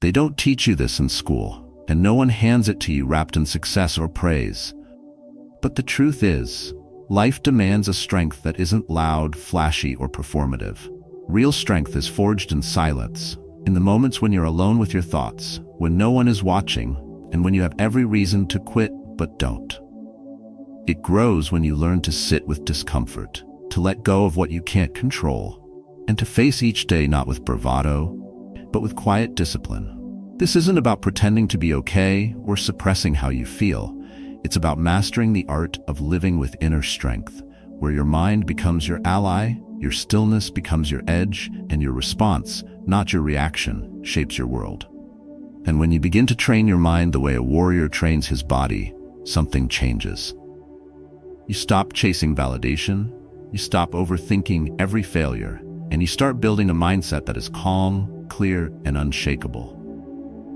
They don't teach you this in school, and no one hands it to you wrapped in success or praise. But the truth is, life demands a strength that isn't loud, flashy, or performative. Real strength is forged in silence, in the moments when you're alone with your thoughts, when no one is watching, and when you have every reason to quit but don't. It grows when you learn to sit with discomfort, to let go of what you can't control, and to face each day not with bravado, but with quiet discipline. This isn't about pretending to be okay or suppressing how you feel. It's about mastering the art of living with inner strength, where your mind becomes your ally, your stillness becomes your edge, and your response, not your reaction, shapes your world. And when you begin to train your mind the way a warrior trains his body, something changes. You stop chasing validation, you stop overthinking every failure, and you start building a mindset that is calm, clear, and unshakable.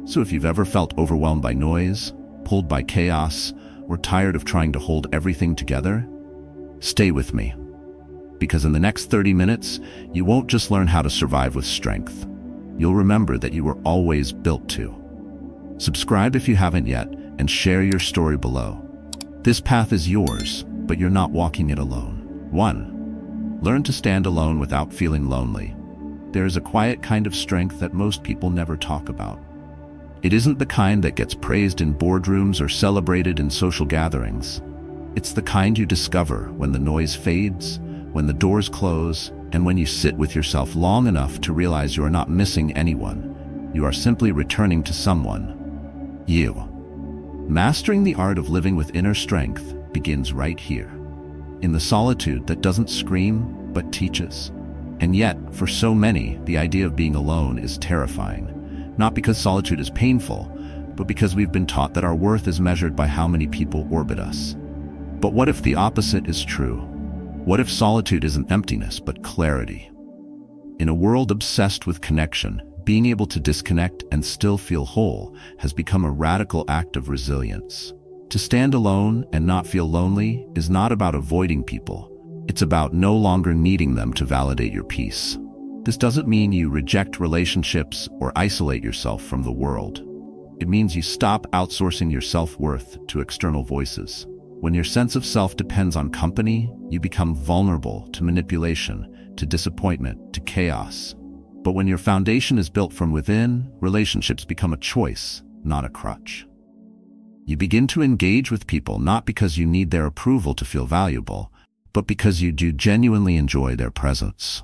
So if you've ever felt overwhelmed by noise, pulled by chaos, or tired of trying to hold everything together, stay with me. Because in the next 30 minutes, you won't just learn how to survive with strength. You'll remember that you were always built to. Subscribe if you haven't yet, and share your story below. This path is yours, but you're not walking it alone. 1. Learn to stand alone without feeling lonely. There is a quiet kind of strength that most people never talk about. It isn't the kind that gets praised in boardrooms or celebrated in social gatherings. It's the kind you discover when the noise fades, when the doors close, and when you sit with yourself long enough to realize you are not missing anyone. You are simply returning to someone. You. Mastering the art of living with inner strength begins right here, in the solitude that doesn't scream but teaches. And yet, for so many, the idea of being alone is terrifying. Not because solitude is painful, but because we've been taught that our worth is measured by how many people orbit us. But what if the opposite is true? What if solitude isn't emptiness but clarity? In a world obsessed with connection, being able to disconnect and still feel whole has become a radical act of resilience. To stand alone and not feel lonely is not about avoiding people. It's about no longer needing them to validate your peace. This doesn't mean you reject relationships or isolate yourself from the world. It means you stop outsourcing your self-worth to external voices. When your sense of self depends on company, you become vulnerable to manipulation, to disappointment, to chaos. But when your foundation is built from within, relationships become a choice, not a crutch. You begin to engage with people not because you need their approval to feel valuable, but because you do genuinely enjoy their presence.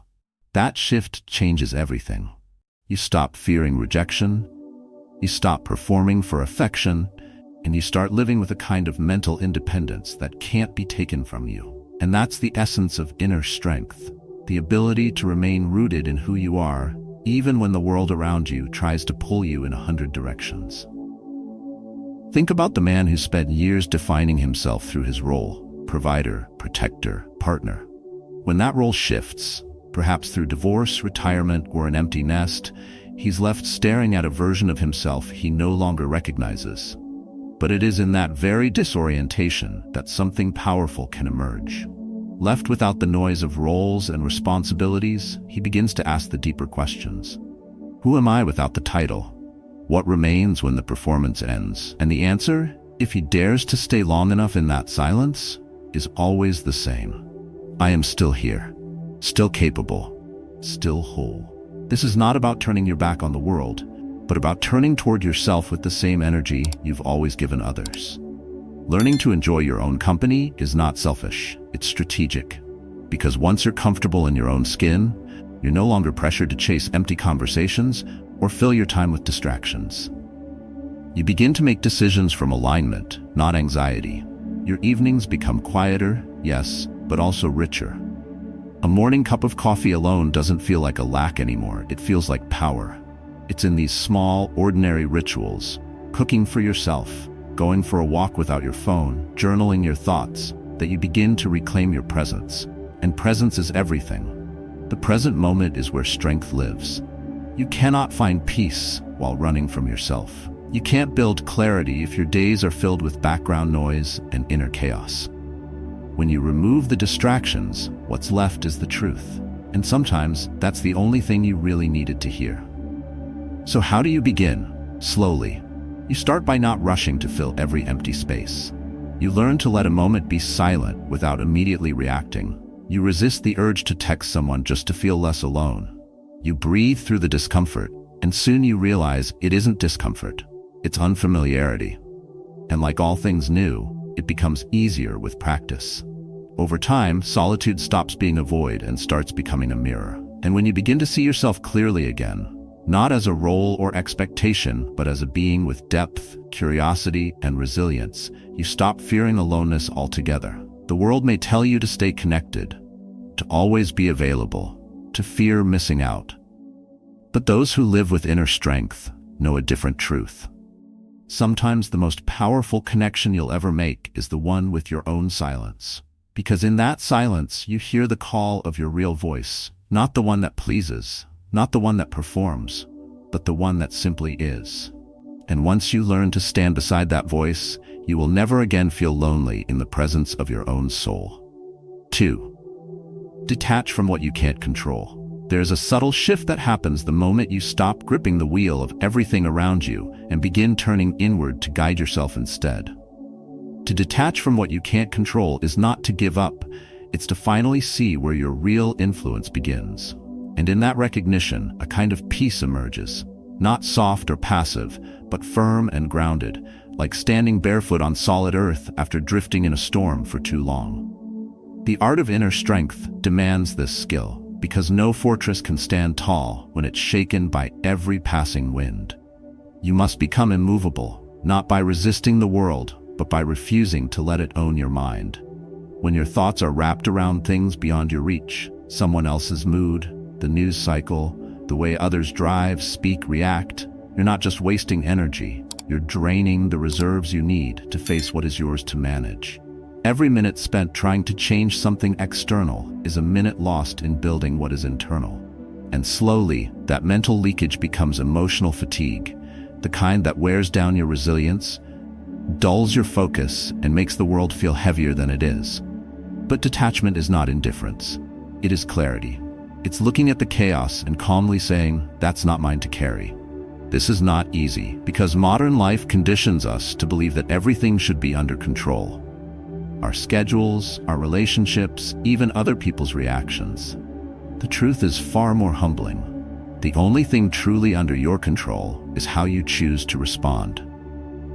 That shift changes everything. You stop fearing rejection, you stop performing for affection, and you start living with a kind of mental independence that can't be taken from you. And that's the essence of inner strength, the ability to remain rooted in who you are, even when the world around you tries to pull you in 100 directions. Think about the man who spent years defining himself through his role: provider, protector, partner. When that role shifts, perhaps through divorce, retirement, or an empty nest, he's left staring at a version of himself he no longer recognizes. But it is in that very disorientation that something powerful can emerge. Left without the noise of roles and responsibilities, he begins to ask the deeper questions. Who am I without the title? What remains when the performance ends? And the answer, if he dares to stay long enough in that silence, is always the same. I am still here, still capable, still whole. This is not about turning your back on the world, but about turning toward yourself with the same energy you've always given others. Learning to enjoy your own company is not selfish, it's strategic. Because once you're comfortable in your own skin, you're no longer pressured to chase empty conversations or fill your time with distractions. You begin to make decisions from alignment, not anxiety. Your evenings become quieter, yes, but also richer. A morning cup of coffee alone doesn't feel like a lack anymore, it feels like power. It's in these small, ordinary rituals, cooking for yourself, going for a walk without your phone, journaling your thoughts, that you begin to reclaim your presence. And presence is everything. The present moment is where strength lives. You cannot find peace while running from yourself. You can't build clarity if your days are filled with background noise and inner chaos. When you remove the distractions, what's left is the truth. And sometimes that's the only thing you really needed to hear. So how do you begin? Slowly. You start by not rushing to fill every empty space. You learn to let a moment be silent without immediately reacting. You resist the urge to text someone just to feel less alone. You breathe through the discomfort, and soon you realize it isn't discomfort, it's unfamiliarity. And like all things new, it becomes easier with practice. Over time, solitude stops being a void and starts becoming a mirror. And when you begin to see yourself clearly again, not as a role or expectation, but as a being with depth, curiosity, and resilience, you stop fearing aloneness altogether. The world may tell you to stay connected, to always be available, to fear missing out. But those who live with inner strength know a different truth. Sometimes the most powerful connection you'll ever make is the one with your own silence. Because in that silence, you hear the call of your real voice, not the one that pleases, not the one that performs, but the one that simply is. And once you learn to stand beside that voice, you will never again feel lonely in the presence of your own soul. 2. Detach from what you can't control. There's a subtle shift that happens the moment you stop gripping the wheel of everything around you and begin turning inward to guide yourself instead. To detach from what you can't control is not to give up, it's to finally see where your real influence begins. And in that recognition, a kind of peace emerges, not soft or passive, but firm and grounded, like standing barefoot on solid earth after drifting in a storm for too long. The art of inner strength demands this skill, because no fortress can stand tall when it's shaken by every passing wind. You must become immovable, not by resisting the world, but by refusing to let it own your mind. When your thoughts are wrapped around things beyond your reach, someone else's mood, the news cycle, the way others drive, speak, react, you're not just wasting energy, you're draining the reserves you need to face what is yours to manage. Every minute spent trying to change something external is a minute lost in building what is internal. And slowly, that mental leakage becomes emotional fatigue, the kind that wears down your resilience, dulls your focus, and makes the world feel heavier than it is. But detachment is not indifference. It is clarity. It's looking at the chaos and calmly saying, that's not mine to carry. This is not easy, because modern life conditions us to believe that everything should be under control. Our schedules, our relationships, even other people's reactions. The truth is far more humbling. The only thing truly under your control is how you choose to respond.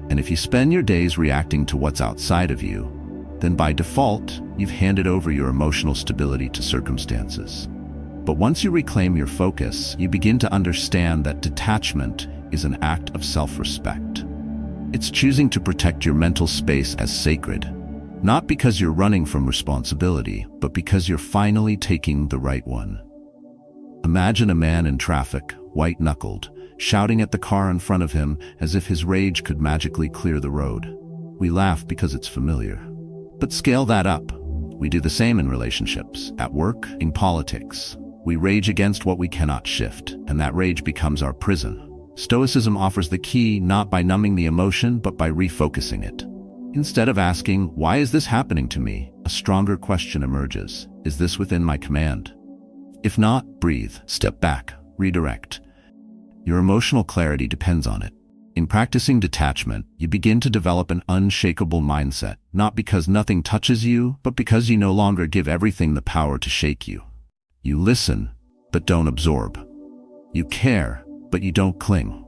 And if you spend your days reacting to what's outside of you, then by default, you've handed over your emotional stability to circumstances. But once you reclaim your focus, you begin to understand that detachment is an act of self-respect. It's choosing to protect your mental space as sacred, not because you're running from responsibility, but because you're finally taking the right one. Imagine a man in traffic, white-knuckled, shouting at the car in front of him as if his rage could magically clear the road. We laugh because it's familiar. But scale that up. We do the same in relationships, at work, in politics. We rage against what we cannot shift, and that rage becomes our prison. Stoicism offers the key not by numbing the emotion, but by refocusing it. Instead of asking, why is this happening to me? A stronger question emerges. Is this within my command? If not, breathe, step back, redirect. Your emotional clarity depends on it. In practicing detachment, you begin to develop an unshakable mindset, not because nothing touches you, but because you no longer give everything the power to shake you. You listen, but don't absorb. You care, but you don't cling.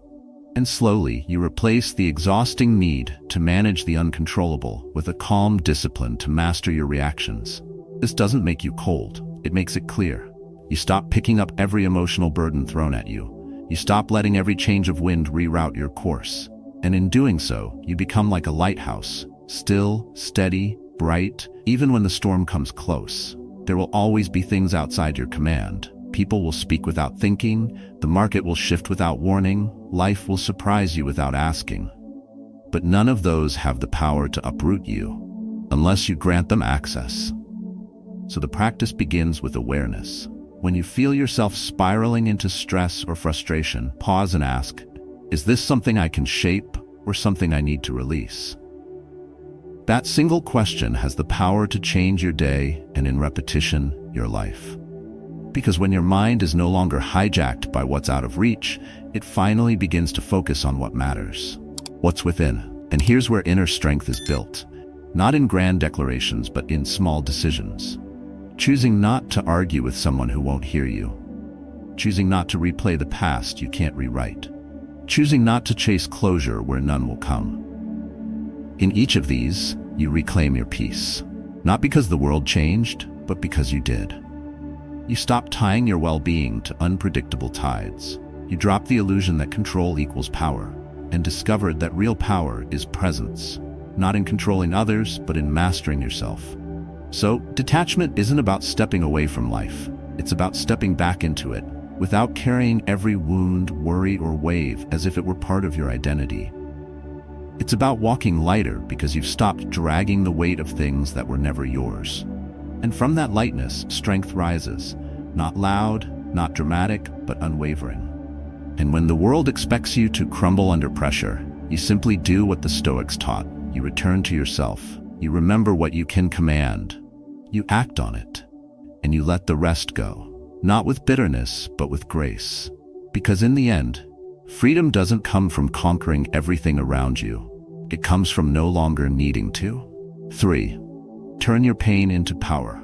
And slowly, you replace the exhausting need to manage the uncontrollable with a calm discipline to master your reactions. This doesn't make you cold, it makes it clear. You stop picking up every emotional burden thrown at you. You stop letting every change of wind reroute your course. And in doing so, you become like a lighthouse, still, steady, bright, even when the storm comes close. There will always be things outside your command. People will speak without thinking, the market will shift without warning, life will surprise you without asking. But none of those have the power to uproot you, unless you grant them access. So the practice begins with awareness. When you feel yourself spiraling into stress or frustration, pause and ask, is this something I can shape or something I need to release? That single question has the power to change your day and, in repetition, your life. Because when your mind is no longer hijacked by what's out of reach, it finally begins to focus on what matters, what's within. And here's where inner strength is built, not in grand declarations, but in small decisions. Choosing not to argue with someone who won't hear you. Choosing not to replay the past you can't rewrite. Choosing not to chase closure where none will come. In each of these, you reclaim your peace. Not because the world changed, but because you did. You stopped tying your well-being to unpredictable tides. You dropped the illusion that control equals power, and discovered that real power is presence, not in controlling others, but in mastering yourself. So, detachment isn't about stepping away from life. It's about stepping back into it, without carrying every wound, worry, or wave as if it were part of your identity. It's about walking lighter because you've stopped dragging the weight of things that were never yours. And from that lightness, strength rises. Not loud, not dramatic, but unwavering. And when the world expects you to crumble under pressure, you simply do what the Stoics taught. You return to yourself. You remember what you can command. You act on it. And you let the rest go. Not with bitterness, but with grace. Because in the end, freedom doesn't come from conquering everything around you. It comes from no longer needing to. 3. Turn your pain into power.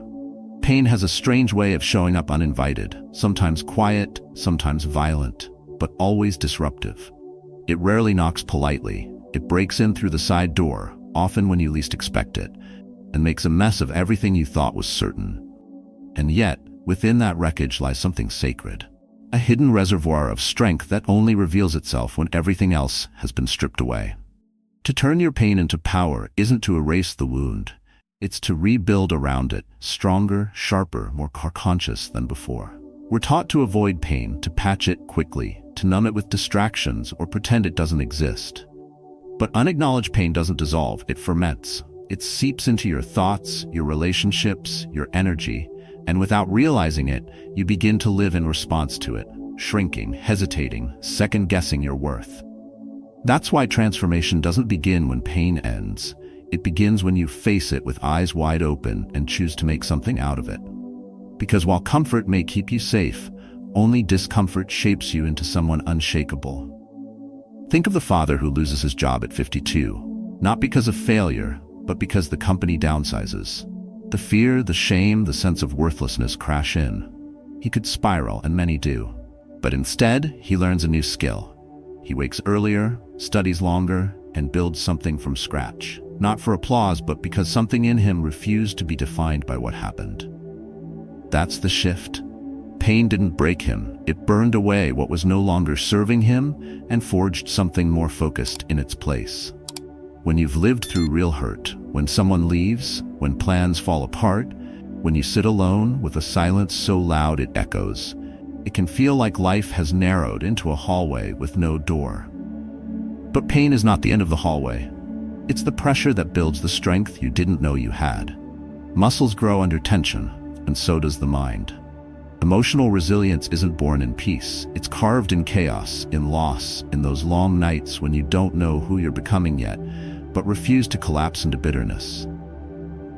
Pain has a strange way of showing up uninvited, sometimes quiet, sometimes violent, but always disruptive. It rarely knocks politely. It breaks in through the side door, often when you least expect it, and makes a mess of everything you thought was certain. And yet, within that wreckage lies something sacred. A hidden reservoir of strength that only reveals itself when everything else has been stripped away. To turn your pain into power isn't to erase the wound. It's to rebuild around it, stronger, sharper, more conscious than before. We're taught to avoid pain, to patch it quickly, to numb it with distractions or pretend it doesn't exist. But unacknowledged pain doesn't dissolve, it ferments. It seeps into your thoughts, your relationships, your energy, and without realizing it, you begin to live in response to it, shrinking, hesitating, second-guessing your worth. That's why transformation doesn't begin when pain ends. It begins when you face it with eyes wide open and choose to make something out of it. Because while comfort may keep you safe, only discomfort shapes you into someone unshakable. Think of the father who loses his job at 52, not because of failure, but because the company downsizes. The fear, the shame, the sense of worthlessness crash in. He could spiral, and many do. But instead, he learns a new skill. He wakes earlier, studies longer, and builds something from scratch. Not for applause, but because something in him refused to be defined by what happened. That's the shift. Pain didn't break him. It burned away what was no longer serving him and forged something more focused in its place. When you've lived through real hurt, when someone leaves, when plans fall apart, when you sit alone with a silence so loud it echoes, it can feel like life has narrowed into a hallway with no door. But pain is not the end of the hallway. It's the pressure that builds the strength you didn't know you had. Muscles grow under tension, and so does the mind. Emotional resilience isn't born in peace. It's carved in chaos, in loss, in those long nights when you don't know who you're becoming yet, but refuse to collapse into bitterness.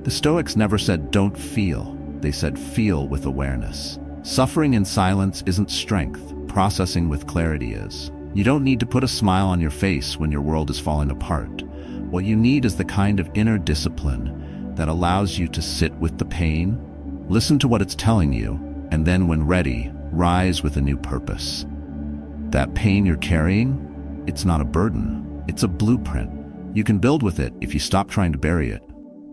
The Stoics never said, "Don't feel." They said, "Feel with awareness." Suffering in silence isn't strength. Processing with clarity is. You don't need to put a smile on your face when your world is falling apart. What you need is the kind of inner discipline that allows you to sit with the pain, listen to what it's telling you, and then when ready, rise with a new purpose. That pain you're carrying, it's not a burden, it's a blueprint. You can build with it if you stop trying to bury it.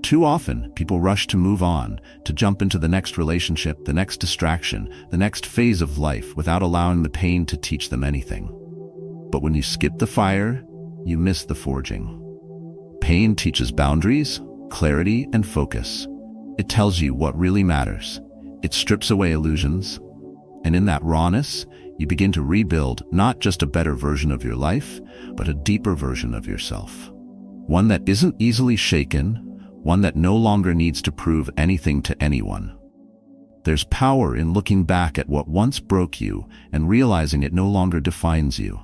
Too often, people rush to move on, to jump into the next relationship, the next distraction, the next phase of life without allowing the pain to teach them anything. But when you skip the fire, you miss the forging. Pain teaches boundaries, clarity, and focus. It tells you what really matters. It strips away illusions. And in that rawness, you begin to rebuild not just a better version of your life, but a deeper version of yourself. One that isn't easily shaken, one that no longer needs to prove anything to anyone. There's power in looking back at what once broke you and realizing it no longer defines you.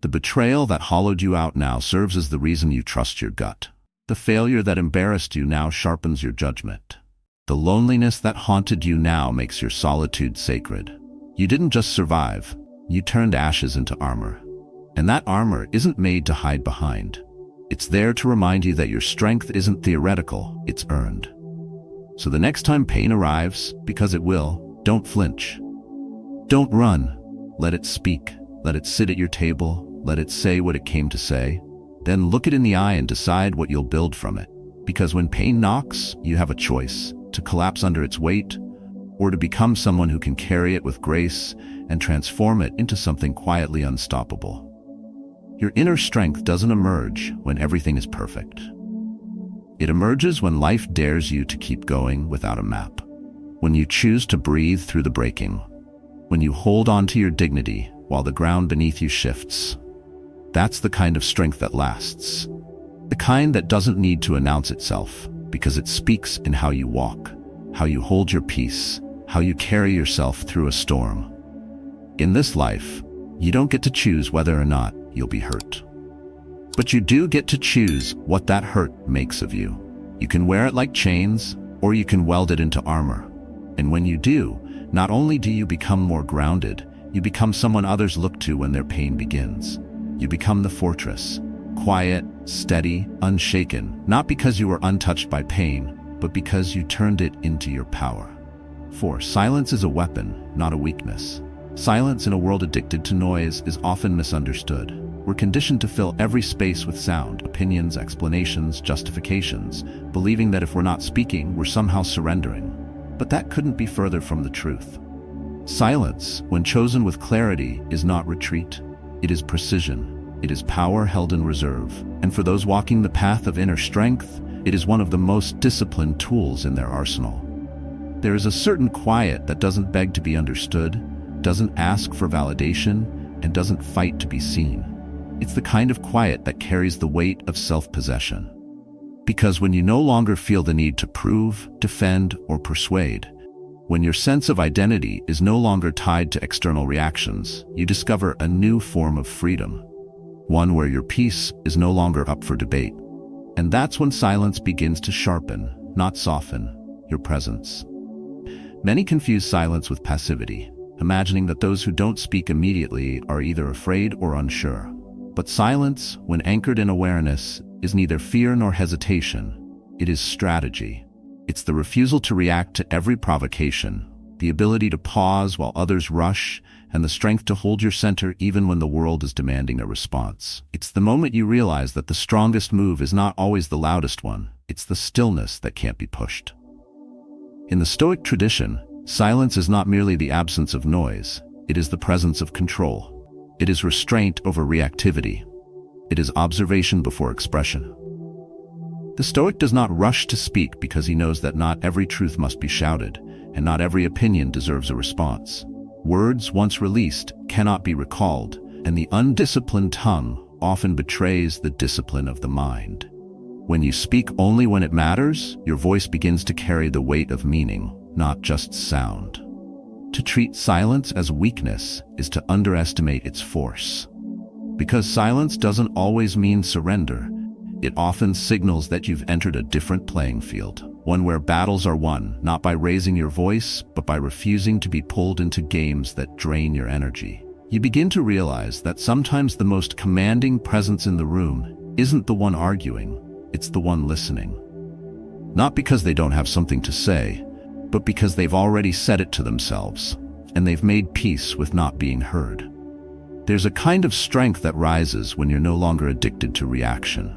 The betrayal that hollowed you out now serves as the reason you trust your gut. The failure that embarrassed you now sharpens your judgment. The loneliness that haunted you now makes your solitude sacred. You didn't just survive, you turned ashes into armor. And that armor isn't made to hide behind. It's there to remind you that your strength isn't theoretical, it's earned. So the next time pain arrives, because it will, don't flinch. Don't run. Let it speak. Let it sit at your table. Let it say what it came to say. Then look it in the eye and decide what you'll build from it. Because when pain knocks, you have a choice: to collapse under its weight, or to become someone who can carry it with grace and transform it into something quietly unstoppable. Your inner strength doesn't emerge when everything is perfect. It emerges when life dares you to keep going without a map. When you choose to breathe through the breaking. When you hold on to your dignity while the ground beneath you shifts. That's the kind of strength that lasts. The kind that doesn't need to announce itself, because it speaks in how you walk, how you hold your peace, how you carry yourself through a storm. In this life, you don't get to choose whether or not you'll be hurt. But you do get to choose what that hurt makes of you. You can wear it like chains, or you can weld it into armor. And when you do, not only do you become more grounded, you become someone others look to when their pain begins. You become the fortress, quiet, steady, unshaken, not because you were untouched by pain, but because you turned it into your power. For silence is a weapon, not a weakness. Silence in a world addicted to noise is often misunderstood. We're conditioned to fill every space with sound, opinions, explanations, justifications, believing that if we're not speaking, we're somehow surrendering. But that couldn't be further from the truth. Silence, when chosen with clarity, is not retreat. It is precision. It is power held in reserve. And for those walking the path of inner strength, it is one of the most disciplined tools in their arsenal. There is a certain quiet that doesn't beg to be understood, doesn't ask for validation, and doesn't fight to be seen. It's the kind of quiet that carries the weight of self-possession. Because when you no longer feel the need to prove, defend, or persuade, when your sense of identity is no longer tied to external reactions, you discover a new form of freedom, one where your peace is no longer up for debate. And that's when silence begins to sharpen, not soften, your presence. Many confuse silence with passivity, imagining that those who don't speak immediately are either afraid or unsure. But silence, when anchored in awareness, is neither fear nor hesitation. It is strategy. It's the refusal to react to every provocation, the ability to pause while others rush, and the strength to hold your center even when the world is demanding a response. It's the moment you realize that the strongest move is not always the loudest one. It's the stillness that can't be pushed. In the Stoic tradition, silence is not merely the absence of noise. It is the presence of control. It is restraint over reactivity. It is observation before expression. The Stoic does not rush to speak because he knows that not every truth must be shouted, and not every opinion deserves a response. Words once released cannot be recalled, and the undisciplined tongue often betrays the discipline of the mind. When you speak only when it matters, your voice begins to carry the weight of meaning, not just sound. To treat silence as weakness is to underestimate its force. Because silence doesn't always mean surrender, it often signals that you've entered a different playing field, one where battles are won not by raising your voice, but by refusing to be pulled into games that drain your energy. You begin to realize that sometimes the most commanding presence in the room isn't the one arguing, it's the one listening. Not because they don't have something to say, but because they've already said it to themselves, and they've made peace with not being heard. There's a kind of strength that rises when you're no longer addicted to reaction.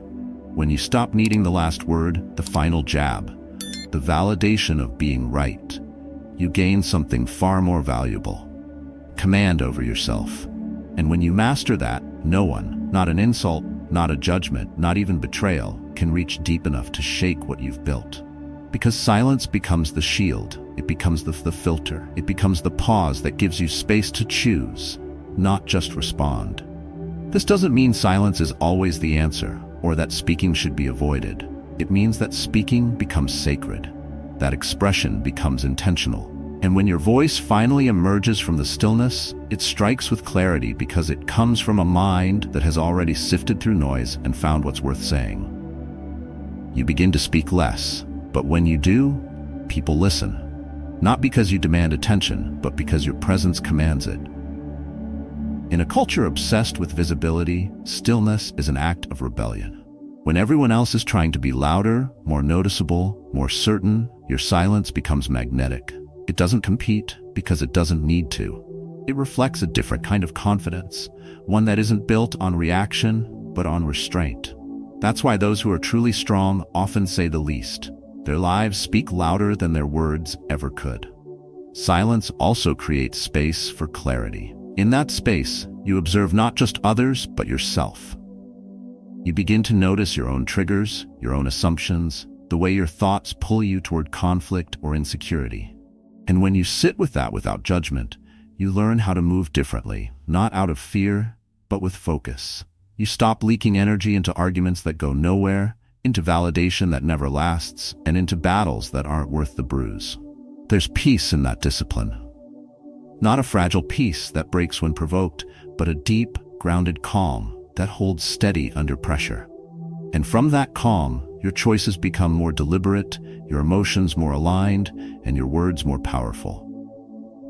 When you stop needing the last word, the final jab, the validation of being right, you gain something far more valuable: command over yourself. And when you master that, no one, not an insult, not a judgment, not even betrayal, can reach deep enough to shake what you've built. Because silence becomes the shield, it becomes the filter, it becomes the pause that gives you space to choose, not just respond. This doesn't mean silence is always the answer, or that speaking should be avoided. It means that speaking becomes sacred, that expression becomes intentional. And when your voice finally emerges from the stillness, it strikes with clarity because it comes from a mind that has already sifted through noise and found what's worth saying. You begin to speak less, but when you do, people listen. Not because you demand attention, but because your presence commands it. In a culture obsessed with visibility, stillness is an act of rebellion. When everyone else is trying to be louder, more noticeable, more certain, your silence becomes magnetic. It doesn't compete because it doesn't need to. It reflects a different kind of confidence, one that isn't built on reaction, but on restraint. That's why those who are truly strong often say the least. Their lives speak louder than their words ever could. Silence also creates space for clarity. In that space, you observe not just others, but yourself. You begin to notice your own triggers, your own assumptions, the way your thoughts pull you toward conflict or insecurity. And when you sit with that without judgment, you learn how to move differently, not out of fear, but with focus. You stop leaking energy into arguments that go nowhere, into validation that never lasts, and into battles that aren't worth the bruise. There's peace in that discipline. Not a fragile peace that breaks when provoked, but a deep, grounded calm that holds steady under pressure. And from that calm, your choices become more deliberate, your emotions more aligned, and your words more powerful.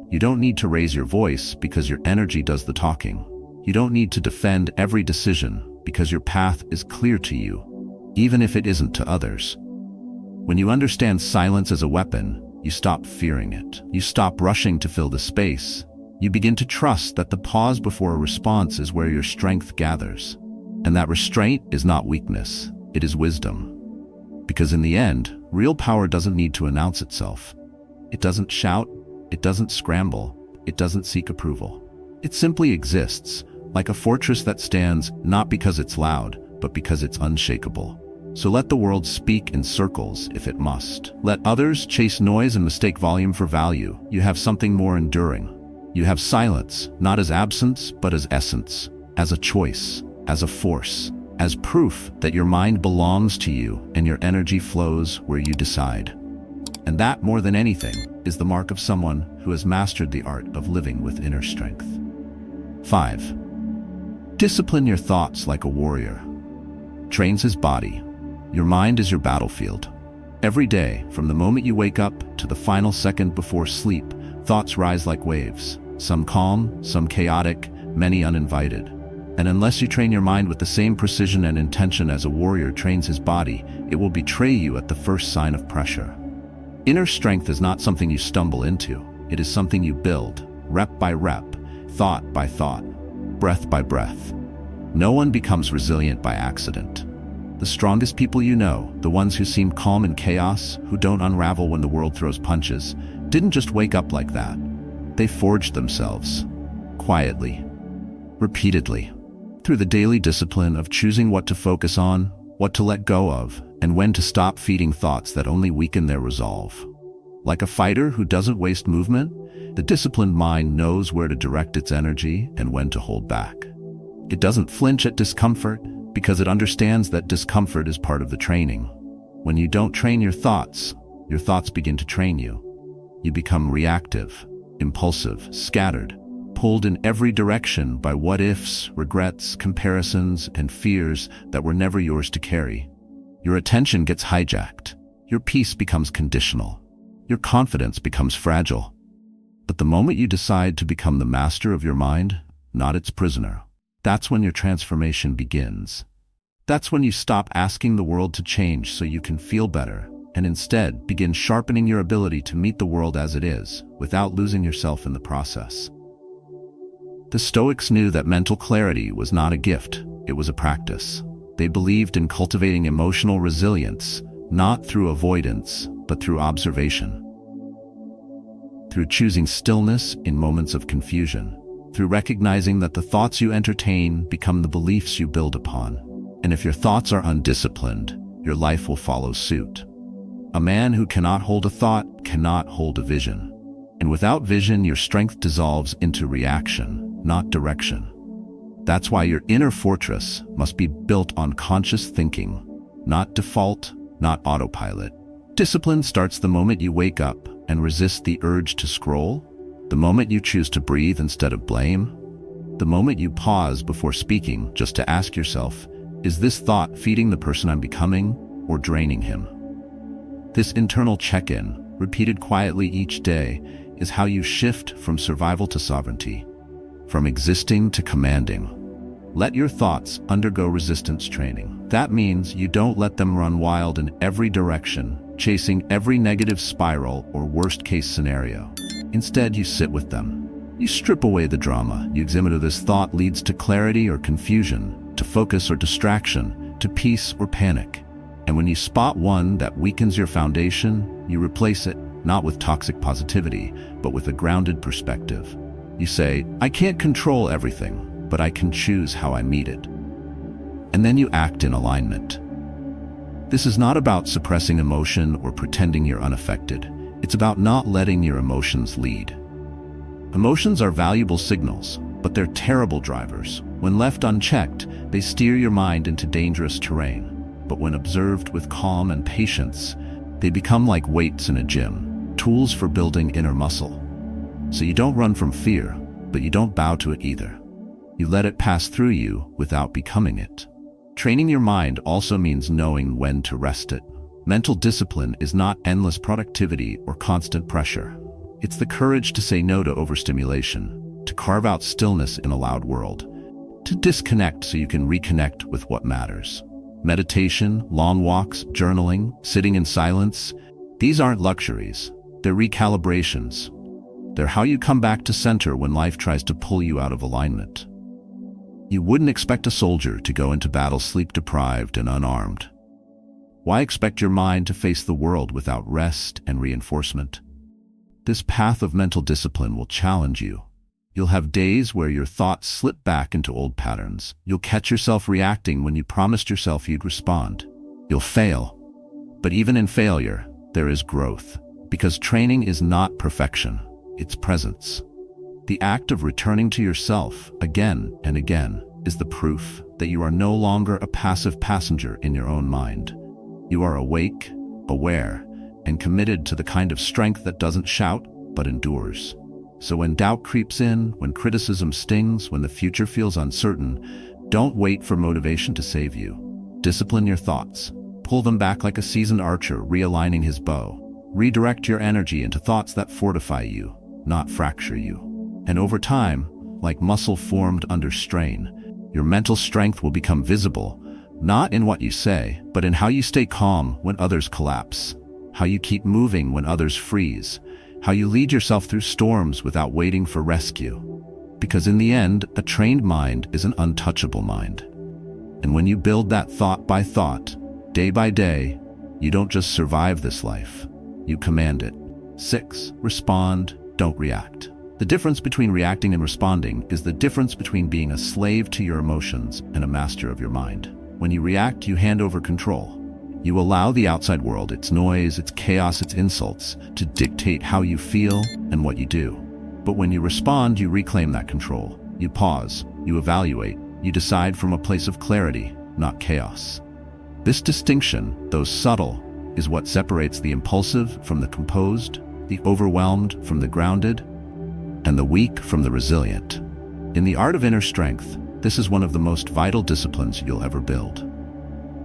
You don't need to raise your voice because your energy does the talking. You don't need to defend every decision because your path is clear to you, even if it isn't to others. When you understand silence as a weapon, you stop fearing it. You stop rushing to fill the space. You begin to trust that the pause before a response is where your strength gathers. And that restraint is not weakness, it is wisdom. Because in the end, real power doesn't need to announce itself. It doesn't shout, it doesn't scramble, it doesn't seek approval. It simply exists, like a fortress that stands not because it's loud, but because it's unshakable. So let the world speak in circles if it must. Let others chase noise and mistake volume for value. You have something more enduring. You have silence, not as absence, but as essence, as a choice, as a force, as proof that your mind belongs to you and your energy flows where you decide. And that, more than anything, is the mark of someone who has mastered the art of living with inner strength. 5. Discipline your thoughts like a warrior. Trains his body. Your mind is your battlefield. Every day, from the moment you wake up to the final second before sleep, thoughts rise like waves, some calm, some chaotic, many uninvited. And unless you train your mind with the same precision and intention as a warrior trains his body, it will betray you at the first sign of pressure. Inner strength is not something you stumble into. It is something you build, rep by rep, thought by thought, breath by breath. No one becomes resilient by accident. The strongest people you know, the ones who seem calm in chaos, who don't unravel when the world throws punches, didn't just wake up like that. They forged themselves, quietly, repeatedly, through the daily discipline of choosing what to focus on, what to let go of, and when to stop feeding thoughts that only weaken their resolve. Like a fighter who doesn't waste movement, the disciplined mind knows where to direct its energy and when to hold back. It doesn't flinch at discomfort, because it understands that discomfort is part of the training. When you don't train your thoughts begin to train you. You become reactive, impulsive, scattered, pulled in every direction by what-ifs, regrets, comparisons, and fears that were never yours to carry. Your attention gets hijacked. Your peace becomes conditional. Your confidence becomes fragile. But the moment you decide to become the master of your mind, not its prisoner, that's when your transformation begins. That's when you stop asking the world to change so you can feel better, and instead begin sharpening your ability to meet the world as it is, without losing yourself in the process. The Stoics knew that mental clarity was not a gift, it was a practice. They believed in cultivating emotional resilience, not through avoidance, but through observation. Through choosing stillness in moments of confusion. Through recognizing that the thoughts you entertain become the beliefs you build upon. And if your thoughts are undisciplined, your life will follow suit. A man who cannot hold a thought cannot hold a vision. And without vision, your strength dissolves into reaction, not direction. That's why your inner fortress must be built on conscious thinking, not default, not autopilot. Discipline starts the moment you wake up and resist the urge to scroll, the moment you choose to breathe instead of blame, the moment you pause before speaking just to ask yourself, is this thought feeding the person I'm becoming or draining him? This internal check-in, repeated quietly each day, is how you shift from survival to sovereignty, from existing to commanding. Let your thoughts undergo resistance training. That means you don't let them run wild in every direction, chasing every negative spiral or worst-case scenario. Instead, you sit with them. You strip away the drama. You examine whether this thought leads to clarity or confusion, to focus or distraction, to peace or panic. And when you spot one that weakens your foundation, you replace it, not with toxic positivity, but with a grounded perspective. You say, I can't control everything, but I can choose how I meet it. And then you act in alignment. This is not about suppressing emotion or pretending you're unaffected. It's about not letting your emotions lead. Emotions are valuable signals, but they're terrible drivers. When left unchecked, they steer your mind into dangerous terrain. But when observed with calm and patience, they become like weights in a gym, tools for building inner muscle. So you don't run from fear, but you don't bow to it either. You let it pass through you without becoming it. Training your mind also means knowing when to rest it. Mental discipline is not endless productivity or constant pressure. It's the courage to say no to overstimulation, to carve out stillness in a loud world, to disconnect so you can reconnect with what matters. Meditation, long walks, journaling, sitting in silence, these aren't luxuries. They're recalibrations. They're how you come back to center when life tries to pull you out of alignment. You wouldn't expect a soldier to go into battle sleep-deprived and unarmed. Why expect your mind to face the world without rest and reinforcement? This path of mental discipline will challenge you. You'll have days where your thoughts slip back into old patterns. You'll catch yourself reacting when you promised yourself you'd respond. You'll fail. But even in failure, there is growth. Because training is not perfection, it's presence. The act of returning to yourself again and again is the proof that you are no longer a passive passenger in your own mind. You are awake, aware, and committed to the kind of strength that doesn't shout, but endures. So when doubt creeps in, when criticism stings, when the future feels uncertain, don't wait for motivation to save you. Discipline your thoughts. Pull them back like a seasoned archer realigning his bow. Redirect your energy into thoughts that fortify you, not fracture you. And over time, like muscle formed under strain, your mental strength will become visible, not in what you say, but in how you stay calm when others collapse, how you keep moving when others freeze, how you lead yourself through storms without waiting for rescue. Because in the end, a trained mind is an untouchable mind. And when you build that thought by thought, day by day, you don't just survive this life, you command it. 6. Respond, don't react. The difference between reacting and responding is the difference between being a slave to your emotions and a master of your mind. When you react, you hand over control. You allow the outside world, its noise, its chaos, its insults, to dictate how you feel and what you do. But when you respond, you reclaim that control. You pause, you evaluate, you decide from a place of clarity, not chaos. This distinction, though subtle, is what separates the impulsive from the composed, the overwhelmed from the grounded, and the weak from the resilient. In the art of inner strength, this is one of the most vital disciplines you'll ever build.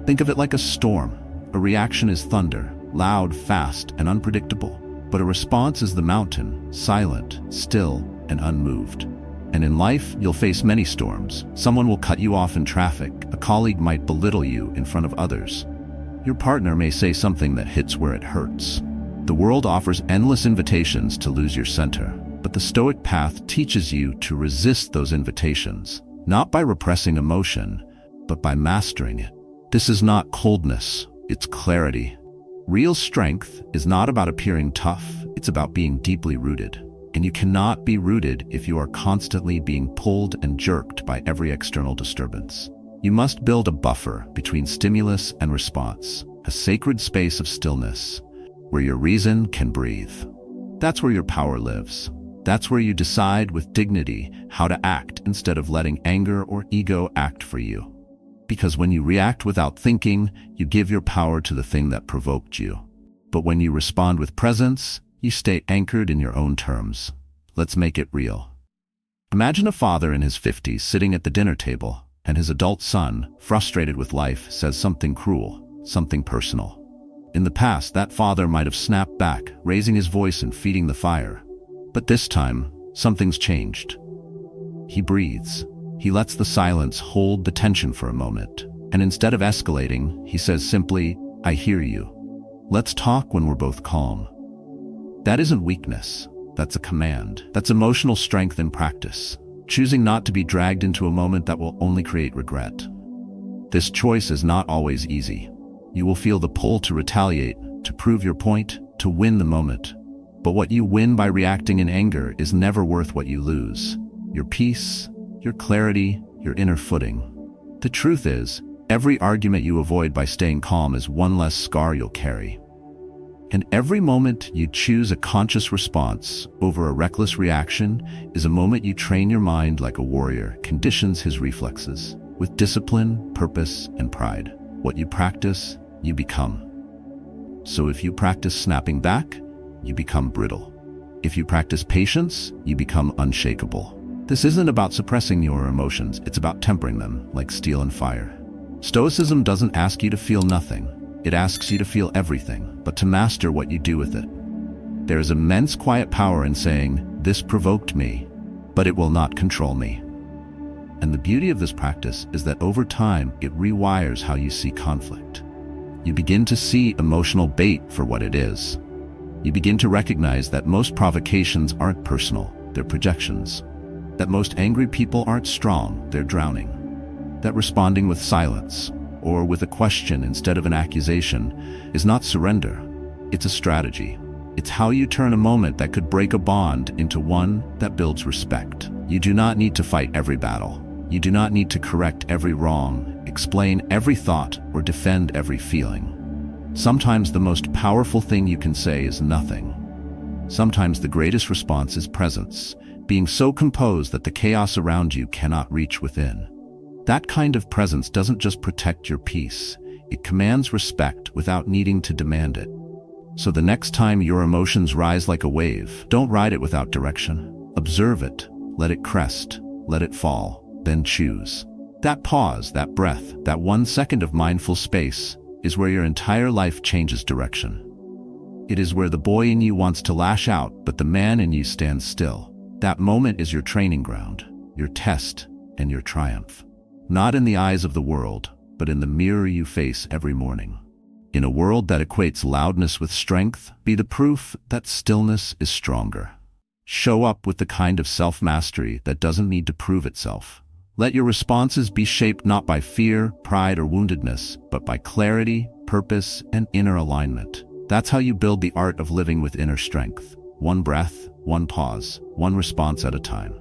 Think of it like a storm. A reaction is thunder, loud, fast, and unpredictable. But a response is the mountain, silent, still, and unmoved. And in life, you'll face many storms. Someone will cut you off in traffic. A colleague might belittle you in front of others. Your partner may say something that hits where it hurts. The world offers endless invitations to lose your center, but the Stoic path teaches you to resist those invitations, not by repressing emotion, but by mastering it. This is not coldness, it's clarity. Real strength is not about appearing tough, it's about being deeply rooted. And you cannot be rooted if you are constantly being pulled and jerked by every external disturbance. You must build a buffer between stimulus and response, a sacred space of stillness, where your reason can breathe. That's where your power lives. That's where you decide with dignity how to act instead of letting anger or ego act for you. Because when you react without thinking, you give your power to the thing that provoked you. But when you respond with presence, you stay anchored in your own terms. Let's make it real. Imagine a father in his 50s sitting at the dinner table, and his adult son, frustrated with life, says something cruel, something personal. In the past, that father might have snapped back, raising his voice and feeding the fire. But this time, something's changed. He breathes. He lets the silence hold the tension for a moment. And instead of escalating, he says simply, "I hear you. Let's talk when we're both calm." That isn't weakness. That's a command. That's emotional strength in practice. Choosing not to be dragged into a moment that will only create regret. This choice is not always easy. You will feel the pull to retaliate, to prove your point, to win the moment. But what you win by reacting in anger is never worth what you lose. Your peace, your clarity, your inner footing. The truth is, every argument you avoid by staying calm is one less scar you'll carry. And every moment you choose a conscious response over a reckless reaction is a moment you train your mind like a warrior conditions his reflexes. With discipline, purpose, and pride. What you practice, you become. So if you practice snapping back, you become brittle. If you practice patience, you become unshakable. This isn't about suppressing your emotions, it's about tempering them like steel and fire. Stoicism doesn't ask you to feel nothing. It asks you to feel everything, but to master what you do with it. There is immense quiet power in saying, "This provoked me, but it will not control me." And the beauty of this practice is that over time, it rewires how you see conflict. You begin to see emotional bait for what it is. You begin to recognize that most provocations aren't personal, they're projections. That most angry people aren't strong, they're drowning. That responding with silence, or with a question instead of an accusation, is not surrender. It's a strategy. It's how you turn a moment that could break a bond into one that builds respect. You do not need to fight every battle. You do not need to correct every wrong, explain every thought, or defend every feeling. Sometimes the most powerful thing you can say is nothing. Sometimes the greatest response is presence, being so composed that the chaos around you cannot reach within. That kind of presence doesn't just protect your peace, it commands respect without needing to demand it. So the next time your emotions rise like a wave, don't ride it without direction. Observe it, let it crest, let it fall, then choose. That pause, that breath, that 1 second of mindful space is where your entire life changes direction. It is where the boy in you wants to lash out, but the man in you stands still. That moment is your training ground, your test, and your triumph. Not in the eyes of the world, but in the mirror you face every morning. In a world that equates loudness with strength, be the proof that stillness is stronger. Show up with the kind of self-mastery that doesn't need to prove itself. Let your responses be shaped not by fear, pride, or woundedness, but by clarity, purpose, and inner alignment. That's how you build the art of living with inner strength. One breath, one pause, one response at a time.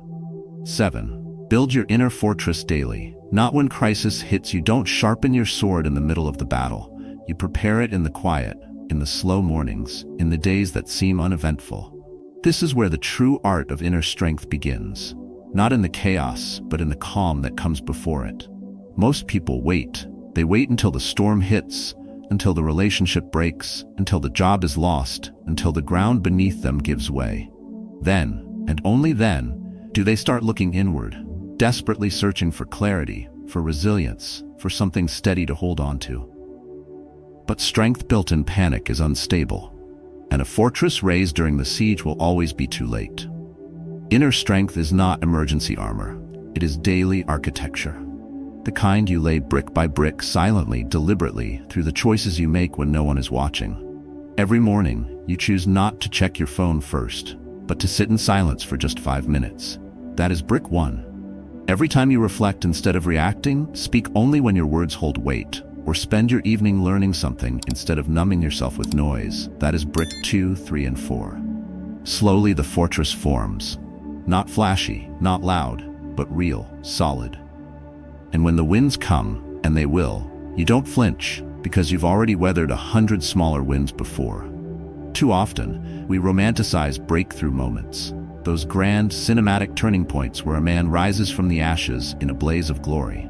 7. Build your inner fortress daily. Not when crisis hits you. Don't sharpen your sword in the middle of the battle. You prepare it in the quiet, in the slow mornings, in the days that seem uneventful. This is where the true art of inner strength begins. Not in the chaos, but in the calm that comes before it. Most people wait. They wait until the storm hits, until the relationship breaks, until the job is lost, until the ground beneath them gives way. Then, and only then, do they start looking inward, desperately searching for clarity, for resilience, for something steady to hold on to. But strength built in panic is unstable, and a fortress raised during the siege will always be too late. Inner strength is not emergency armor. It is daily architecture. The kind you lay brick by brick, silently, deliberately, through the choices you make when no one is watching. Every morning, you choose not to check your phone first, but to sit in silence for just 5 minutes. That is brick 1. Every time you reflect instead of reacting, speak only when your words hold weight, or spend your evening learning something instead of numbing yourself with noise. That is brick 2, 3, and 4. Slowly the fortress forms. Not flashy, not loud, but real, solid. And when the winds come, and they will, you don't flinch, because you've already weathered 100 smaller winds before. Too often, we romanticize breakthrough moments, those grand, cinematic turning points where a man rises from the ashes in a blaze of glory.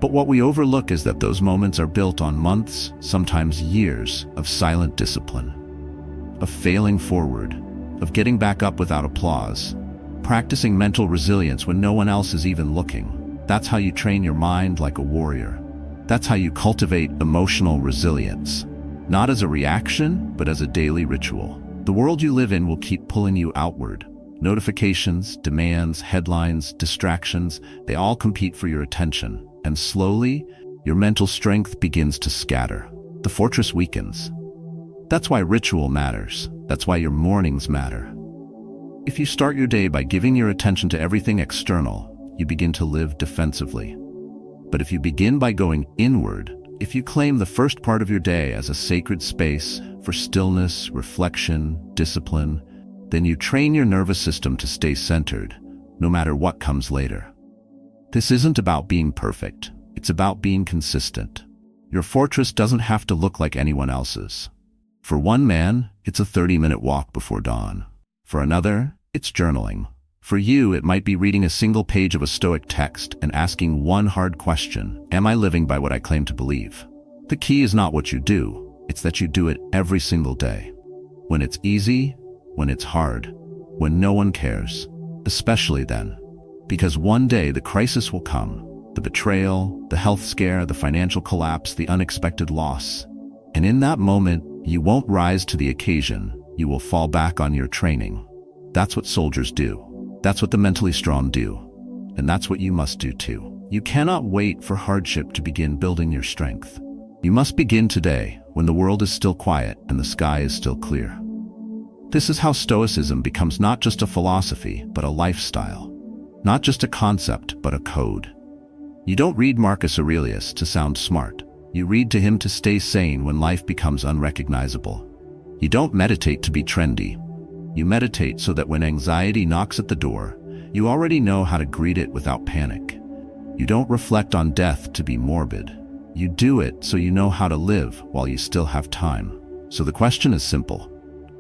But what we overlook is that those moments are built on months, sometimes years, of silent discipline, of failing forward, of getting back up without applause, practicing mental resilience when no one else is even looking. That's how you train your mind like a warrior. That's how you cultivate emotional resilience. not as a reaction, but as a daily ritual. The world you live in will keep pulling you outward. Notifications, demands, headlines, distractions, they all compete for your attention. And slowly, your mental strength begins to scatter. The fortress weakens. That's why ritual matters. That's why your mornings matter. If you start your day by giving your attention to everything external, you begin to live defensively. But if you begin by going inward, if you claim the first part of your day as a sacred space for stillness, reflection, discipline, then you train your nervous system to stay centered, no matter what comes later. This isn't about being perfect. It's about being consistent. Your fortress doesn't have to look like anyone else's. For one man, it's a 30-minute walk before dawn. For another, it's journaling. For you, it might be reading a single page of a Stoic text and asking one hard question: am I living by what I claim to believe? The key is not what you do, it's that you do it every single day. When it's easy, when it's hard, when no one cares, especially then. Because one day the crisis will come, the betrayal, the health scare, the financial collapse, the unexpected loss. And in that moment, you won't rise to the occasion, you will fall back on your training. That's what soldiers do. That's what the mentally strong do. And that's what you must do too. You cannot wait for hardship to begin building your strength. You must begin today, when the world is still quiet and the sky is still clear. This is how Stoicism becomes not just a philosophy, but a lifestyle. Not just a concept, but a code. You don't read Marcus Aurelius to sound smart. You read to him to stay sane when life becomes unrecognizable. You don't meditate to be trendy. You meditate so that when anxiety knocks at the door, you already know how to greet it without panic. You don't reflect on death to be morbid. You do it so you know how to live while you still have time. So the question is simple.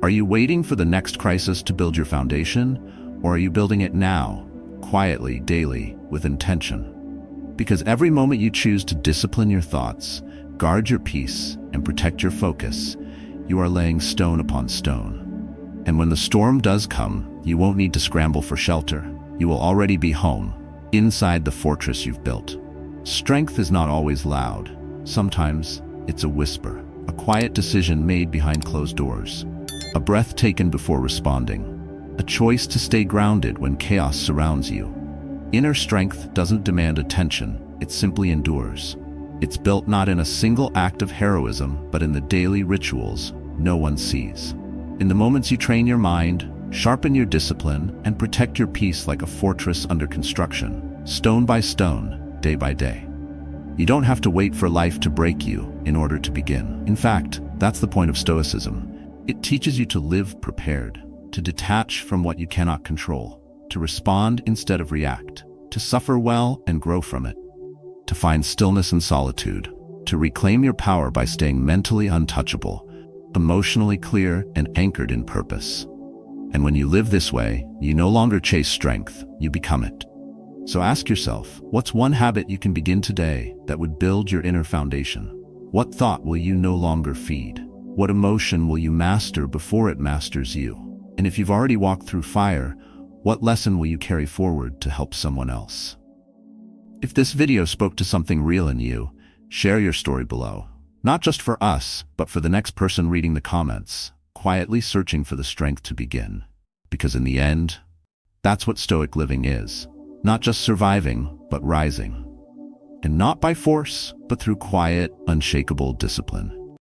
Are you waiting for the next crisis to build your foundation, or are you building it now, quietly, daily, with intention? Because every moment you choose to discipline your thoughts, guard your peace, and protect your focus, you are laying stone upon stone. And when the storm does come, you won't need to scramble for shelter. You will already be home, inside the fortress you've built. Strength is not always loud. Sometimes it's a whisper, a quiet decision made behind closed doors, a breath taken before responding, a choice to stay grounded when chaos surrounds you. Inner strength doesn't demand attention, it simply endures. It's built not in a single act of heroism, but in the daily rituals no one sees. In the moments you train your mind, sharpen your discipline, and protect your peace like a fortress under construction, stone by stone, day by day. You don't have to wait for life to break you in order to begin. In fact, that's the point of Stoicism. It teaches you to live prepared, to detach from what you cannot control, to respond instead of react, to suffer well and grow from it, to find stillness and solitude, to reclaim your power by staying mentally untouchable, emotionally clear and anchored in purpose. And when you live this way, you no longer chase strength, you become it. So ask yourself, what's one habit you can begin today that would build your inner foundation? What thought will you no longer feed? What emotion will you master before it masters you? And if you've already walked through fire, what lesson will you carry forward to help someone else? If this video spoke to something real in you, share your story below. Not just for us, but for the next person reading the comments, quietly searching for the strength to begin. Because in the end, that's what Stoic living is. Not just surviving, but rising. And not by force, but through quiet, unshakable discipline.